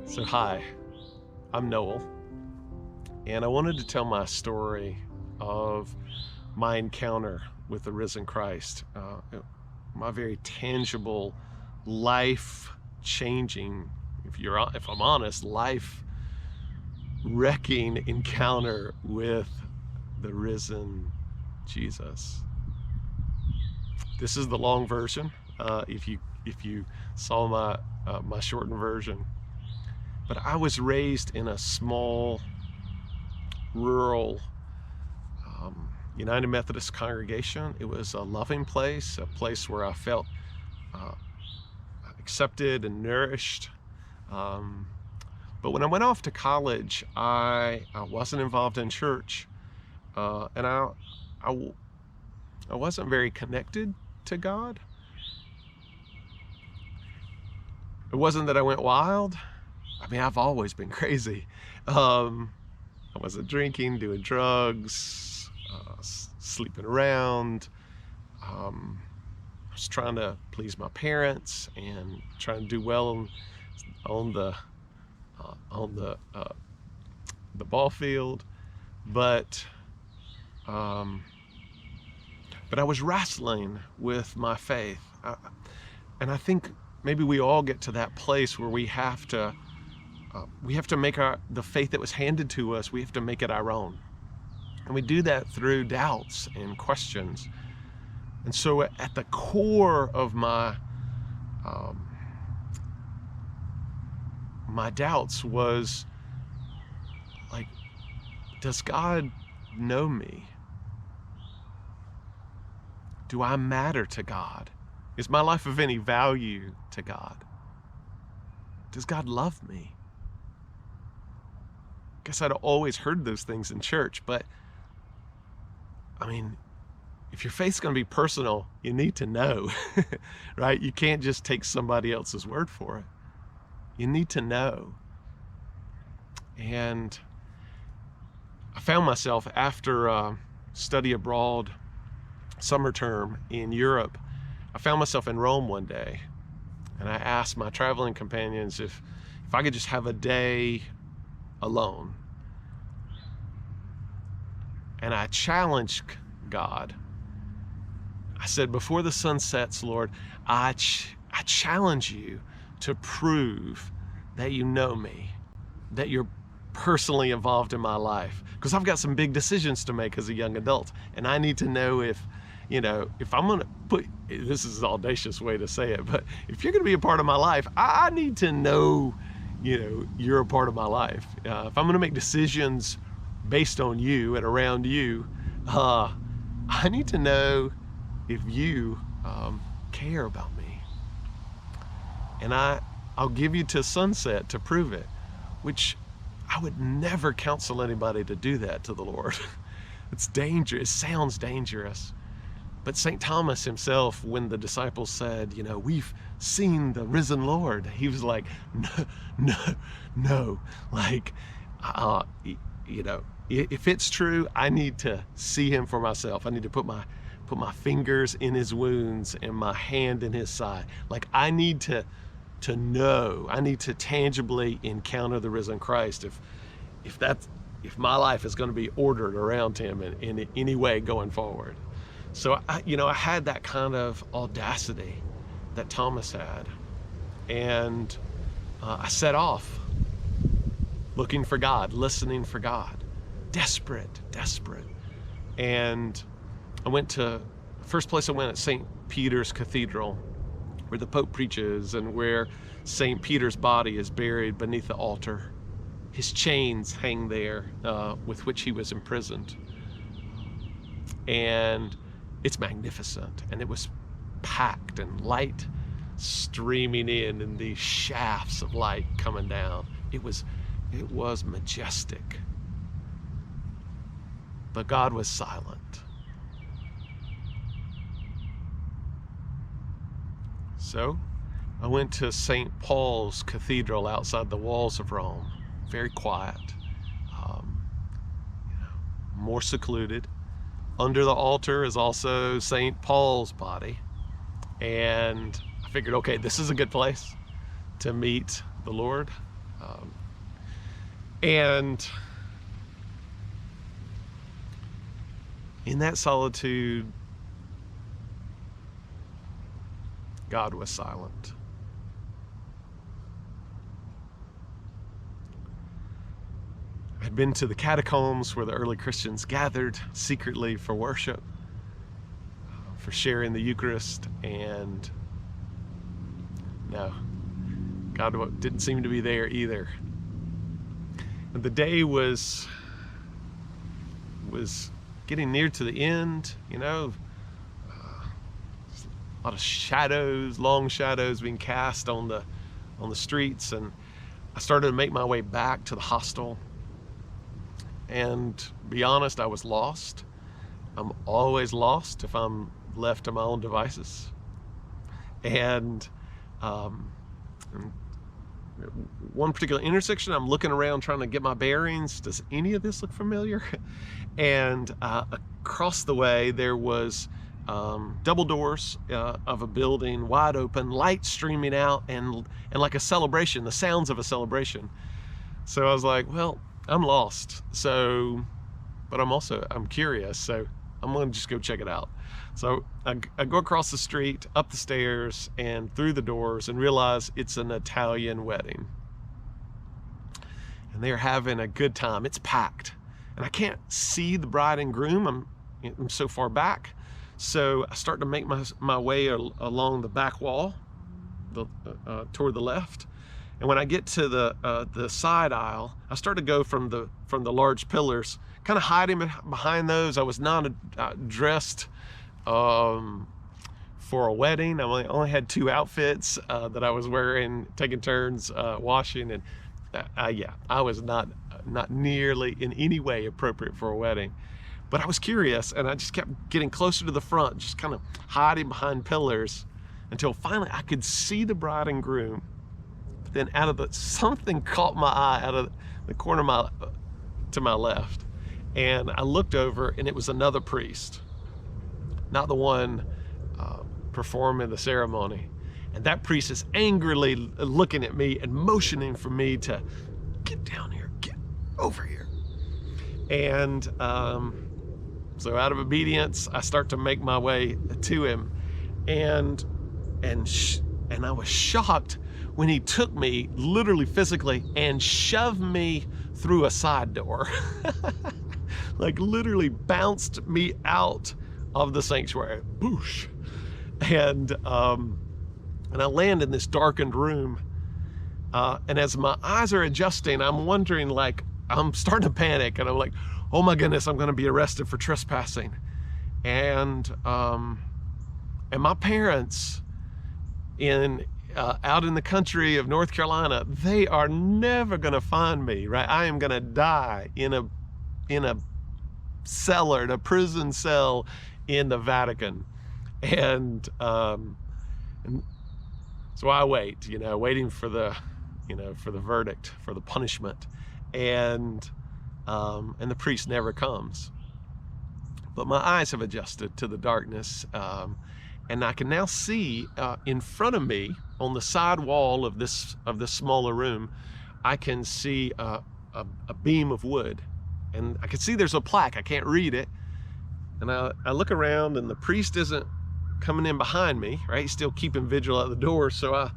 So hi, I'm Noel, and I wanted to tell my story of my encounter with the risen Christ, my very tangible, life-changing, if I'm honest, life-wrecking encounter with the risen Jesus. This is the long version. If you saw my shortened version. But I was raised in a small, rural United Methodist congregation. It was a loving place, a place where I felt accepted and nourished. But when I went off to college, I wasn't involved in church, and I wasn't very connected to God. It wasn't that I went wild. I mean, I've always been crazy. I wasn't drinking, doing drugs, sleeping around. I was trying to please my parents and trying to do well on the ball field, but I was wrestling with my faith, and I think maybe we all get to that place where we have to make the faith that was handed to us, we have to make it our own. And we do that through doubts and questions. And so at the core of my doubts was like, does God know me? Do I matter to God? Is my life of any value to God? Does God love me? I guess I'd always heard those things in church, but I mean, if your faith's going to be personal, you need to know, right? You can't just take somebody else's word for it. You need to know. And I found myself after study abroad summer term in Europe, I found myself in Rome one day, and I asked my traveling companions if I could just have a day alone. And I challenged God. I said, before the sun sets, Lord, I challenge you to prove that you know me, that you're personally involved in my life. Because I've got some big decisions to make as a young adult, and I need to know if I'm gonna put, this is an audacious way to say it, but if you're gonna be a part of my life, I need to know, you're a part of my life. If I'm gonna make decisions based on you and around you, I need to know if you care about me. And I'll give you to sunset to prove it, which I would never counsel anybody to do that to the Lord. It's dangerous, it sounds dangerous. But St. Thomas himself, when the disciples said, we've seen the risen Lord, he was like, no. Like, if it's true, I need to see him for myself. I need to put my fingers in his wounds and my hand in his side. Like, I need to know, I need to tangibly encounter the risen Christ if my life is going to be ordered around him in any way going forward. So I had that kind of audacity that Thomas had, and I set off looking for God, listening for God, desperate. And I went to, first place I went at St. Peter's Cathedral, where the Pope preaches and where St. Peter's body is buried beneath the altar. His chains hang there with which he was imprisoned. And it's magnificent, and it was packed and light streaming in and these shafts of light coming down. It was majestic. But God was silent. So I went to St. Paul's Cathedral outside the walls of Rome. Very quiet, more secluded. Under the altar is also St. Paul's body. And I figured, okay, this is a good place to meet the Lord. And in that solitude, God was silent. I'd been to the catacombs where the early Christians gathered secretly for worship, for sharing the Eucharist, and no, God didn't seem to be there either. And the day was getting near to the end, a lot of shadows, long shadows being cast on the streets, and I started to make my way back to the hostel. And to be honest, I was lost. I'm always lost if I'm left to my own devices. And one particular intersection, I'm looking around trying to get my bearings. Does any of this look familiar? And across the way there was double doors of a building, wide open, light streaming out, and like a celebration, the sounds of a celebration. So I was like, well, I'm lost, but I'm curious, so I'm gonna just go check it out. So I go across the street, up the stairs, and through the doors, and realize it's an Italian wedding. And they're having a good time. It's packed. And I can't see the bride and groom. I'm so far back. So I start to make my way along the back wall, toward the left. And when I get to the side aisle, I start to go from the large pillars, kind of hiding behind those. I was not dressed for a wedding. I only had 2 outfits that I was wearing, taking turns washing, and I was not nearly in any way appropriate for a wedding. But I was curious, and I just kept getting closer to the front, just kind of hiding behind pillars, until finally I could see the bride and groom. But then something caught my eye out of the corner to my left, and I looked over, and it was another priest, not the one performing the ceremony. And that priest is angrily looking at me and motioning for me to get down here, get over here. And so out of obedience, I start to make my way to him, and I was shocked when he took me, literally physically, and shoved me through a side door. Like literally bounced me out of the sanctuary. Boosh. And I land in this darkened room. And as my eyes are adjusting, I'm wondering, like, I'm starting to panic, and I'm like, oh my goodness, I'm gonna be arrested for trespassing. And my parents out in the country of North Carolina, they are never gonna find me, right? I am gonna die in a cellar, in a prison cell in the Vatican. And so I wait, waiting for the verdict, for the punishment. And the priest never comes. But my eyes have adjusted to the darkness, and I can now see in front of me, on the side wall of this smaller room, I can see a beam of wood, and I can see there's a plaque. I can't read it, and I look around, and the priest isn't coming in behind me, right? He's still keeping vigil at the door. So I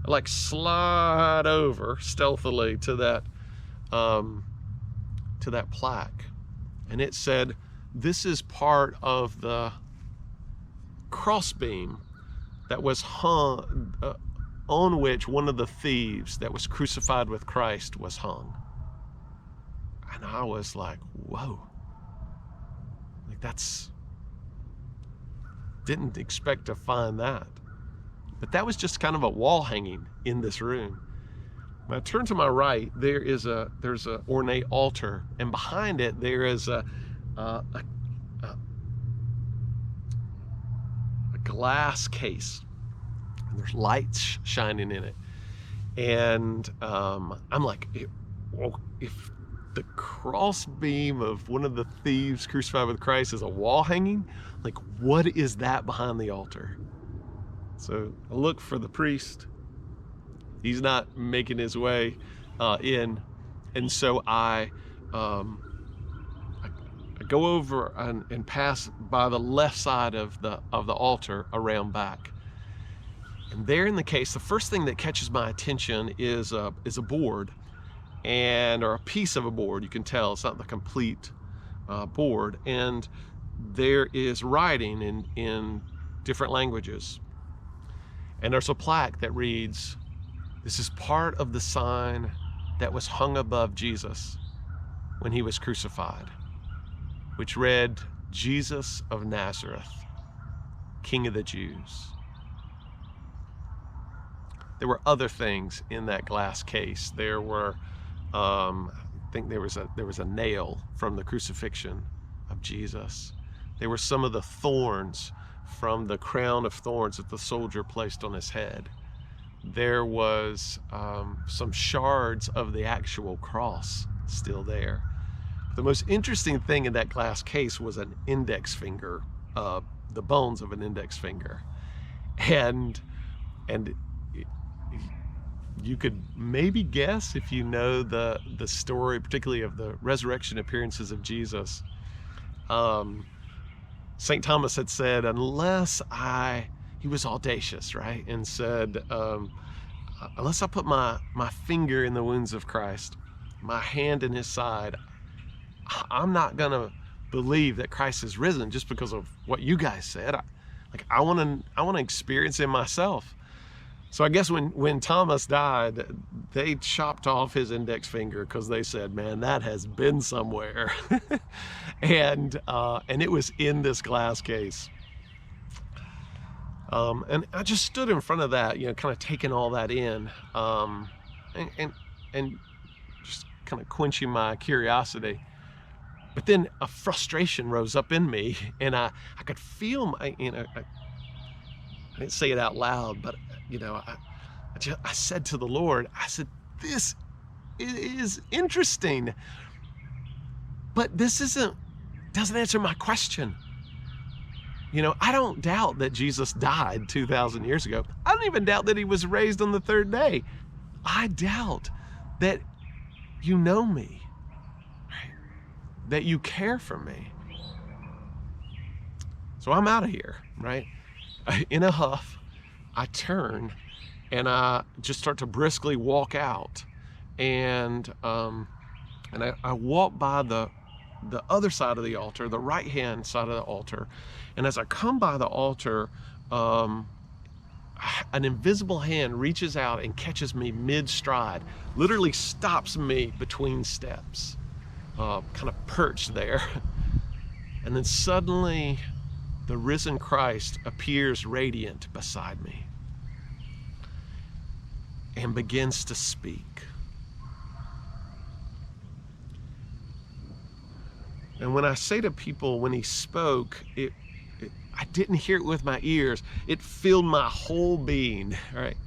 like slide over stealthily to that plaque, and it said, "This is part of the crossbeam that was hung, on which one of the thieves that was crucified with Christ was hung." And I was like, whoa, like didn't expect to find that. But that was just kind of a wall hanging in this room. When I turn to my right, there's a ornate altar, and behind it there is a glass case, and there's lights shining in it. And I'm like, if the crossbeam of one of the thieves crucified with Christ is a wall hanging, like, what is that behind the altar? So I look for the priest. He's not making his way in, and so um, I go over and pass by the left side of the altar around back. And there in the case, the first thing that catches my attention is a board, or a piece of a board. You can tell it's not the complete board, and there is writing in different languages. And there's a plaque that reads, "This is part of the sign that was hung above Jesus when he was crucified," which read, "Jesus of Nazareth, King of the Jews." There were other things in that glass case. There were, I think there was a nail from the crucifixion of Jesus. There were some of the thorns from the crown of thorns that the soldier placed on his head. There was some shards of the actual cross still there. The most interesting thing in that glass case was an index finger, the bones of an index finger. And you could maybe guess, if you know the story, particularly of the resurrection appearances of Jesus. St. Thomas had said, he was audacious, right? And said, unless I put my finger in the wounds of Christ, my hand in his side, I'm not gonna believe that Christ is risen just because of what you guys said. I want to experience him myself. So I guess when Thomas died, they chopped off his index finger because they said, "Man, that has been somewhere," and it was in this glass case. And I just stood in front of that, kind of taking all that in, and just kind of quenching my curiosity. But then a frustration rose up in me, and I could feel I didn't say it out loud, but I said to the Lord, I said, "This is interesting, but this doesn't answer my question." I don't doubt that Jesus died 2,000 years ago. I don't even doubt that he was raised on the third day. I doubt that you know me, right? That you care for me. So I'm out of here, right? In a huff, I turn and I just start to briskly walk out, and I walk by the other side of the altar, the right hand side of the altar, and as I come by the altar, an invisible hand reaches out and catches me mid-stride, literally stops me between steps, kind of perched there, and then suddenly the risen Christ appears radiant beside me and begins to speak. And when I say to people, when he spoke, I didn't hear it with my ears. It filled my whole being, right?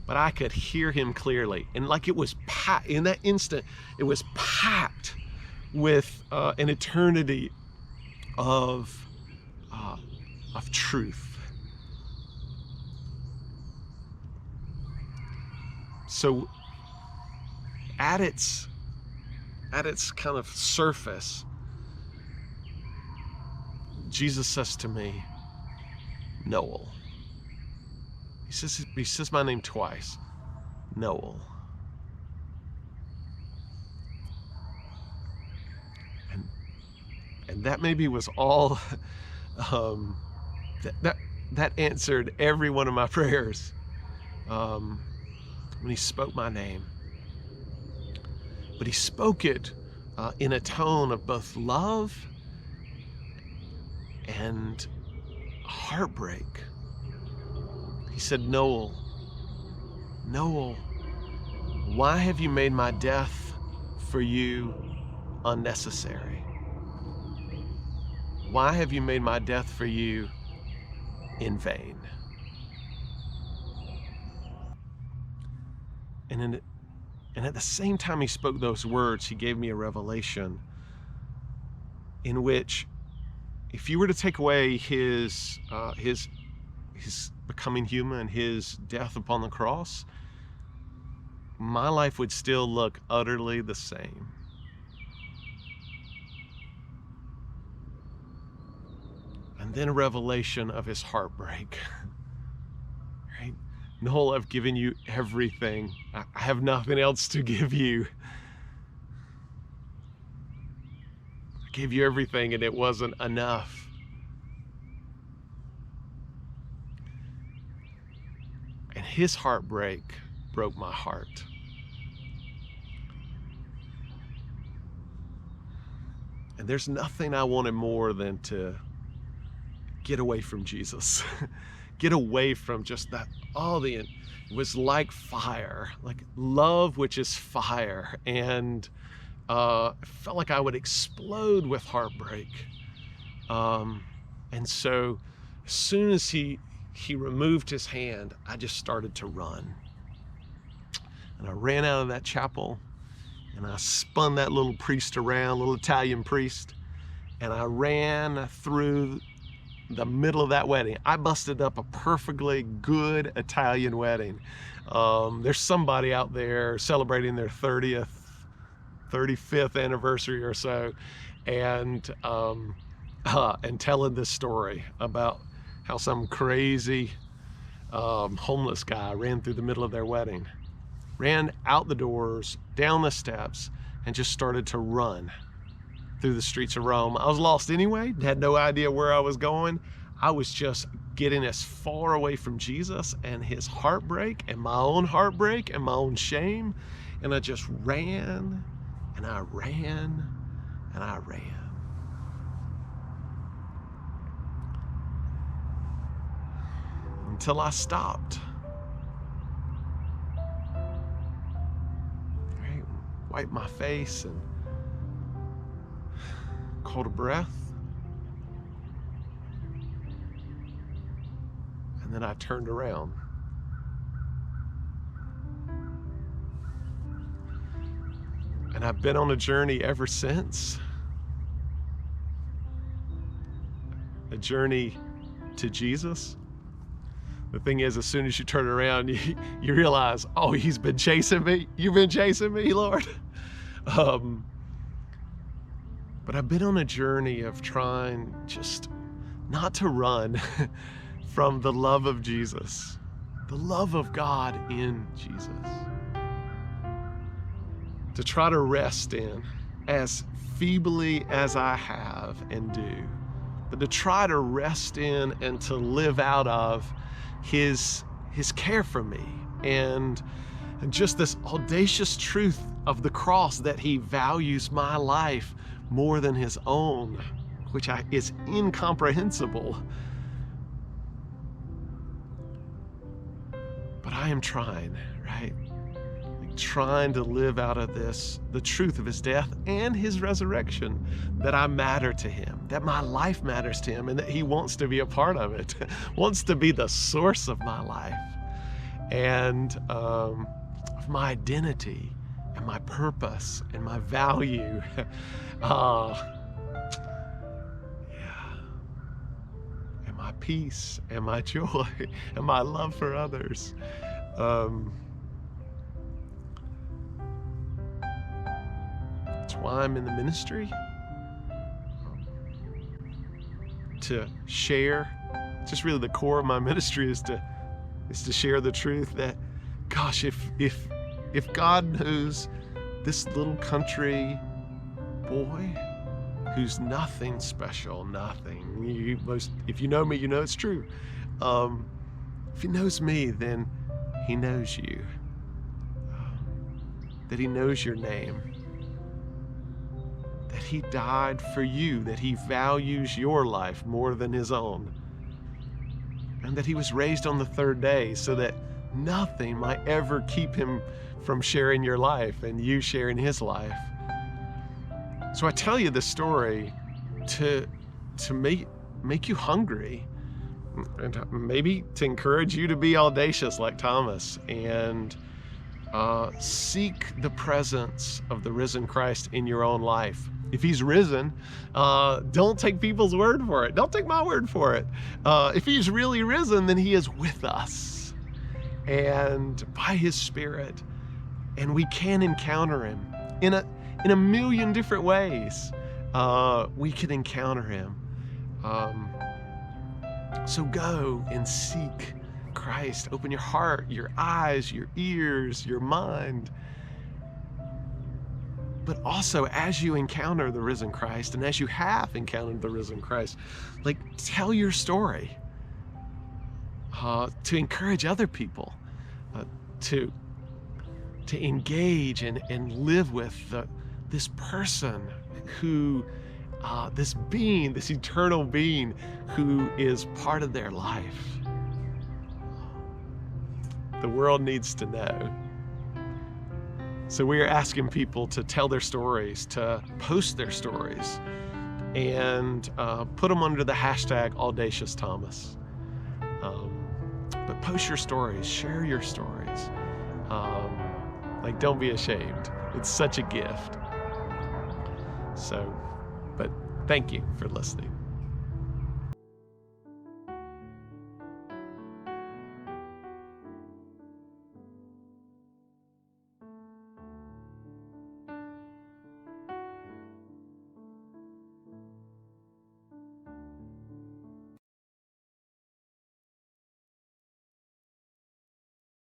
But I could hear him clearly. And like it was packed, in that instant, it was packed with an eternity of truth. So at its kind of surface, Jesus says to me, "Noel." He says my name twice, Noel. And that maybe was all. That answered every one of my prayers when he spoke my name. But he spoke it in a tone of both love and heartbreak. He said, Noel, why have you made my death for you unnecessary? Why have you made my death for you in vain?" And at the same time he spoke those words, he gave me a revelation in which, if you were to take away his becoming human, his death upon the cross, my life would still look utterly the same. And then a revelation of his heartbreak. Right? Noel, I've given you everything. I have nothing else to give you. I gave you everything and it wasn't enough. And his heartbreak broke my heart. And there's nothing I wanted more than to get away from Jesus. Get away from just that, it was like fire, like love, which is fire. And I felt like I would explode with heartbreak. And so as soon as he removed his hand, I just started to run. And I ran out of that chapel and I spun that little priest around, little Italian priest, and I ran through the middle of that wedding. I busted up a perfectly good Italian wedding. There's somebody out there celebrating their 35th anniversary or so, and telling this story about how some crazy homeless guy ran through the middle of their wedding, ran out the doors, down the steps, and just started to run through the streets of Rome. I was lost anyway, had no idea where I was going. I was just getting as far away from Jesus and his heartbreak and my own heartbreak and my own shame. And I just ran and I ran and I ran. Until I stopped. Right? Wiped my face and caught a breath. And then I turned around. And I've been on a journey ever since. A journey to Jesus. The thing is, as soon as you turn around, you realize, oh, he's been chasing me. You've been chasing me, Lord. But I've been on a journey of trying just not to run from the love of Jesus, the love of God in Jesus. To try to rest in as feebly as I have and do, but to try to rest in and to live out of his care for me and just this audacious truth of the cross that he values my life more than his own, which is incomprehensible. But I am trying, right? Like trying to live out of this, the truth of his death and his resurrection, that I matter to him, that my life matters to him, and that he wants to be a part of it, wants to be the source of my life and of my identity and my purpose and my value. And my peace and my joy and my love for others. That's why I'm in the ministry, to share. Just really the core of my ministry is to share the truth that, gosh, if God knows this little country boy who's nothing special, nothing. If you know me, you know it's true. If he knows me, then he knows you. That he knows your name. That he died for you, that he values your life more than his own. And that he was raised on the third day so that nothing might ever keep him from sharing your life and you sharing his life. So I tell you this story to make you hungry, and maybe to encourage you to be audacious like Thomas and seek the presence of the risen Christ in your own life. If he's risen, don't take people's word for it. Don't take my word for it. If he's really risen, then he is with us. And by his Spirit, And we can encounter him in a million different ways. We can encounter him. So go and seek Christ. Open your heart, your eyes, your ears, your mind. But also, as you encounter the risen Christ, and as you have encountered the risen Christ, like, tell your story to encourage other people to engage and live with this person who, this being, this eternal being who is part of their life. The world needs to know. So we are asking people to tell their stories, to post their stories, and put them under the hashtag #AudaciousThomas. But post your stories, share your stories. Like, don't be ashamed. It's such a gift. So, but thank you for listening.